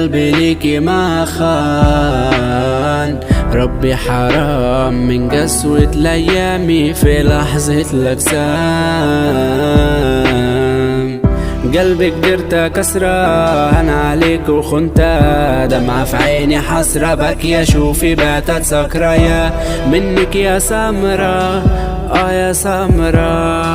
قلبي ليكي ما خان. ربي حرام من قسوة لأيامي في لحظة الأجسام. قلبي قدرت كسرة أنا عليك وخنتا، دمعة في عيني حسرة بكي شوفي باتت سكرة يا منك يا سمرة يا سمرة.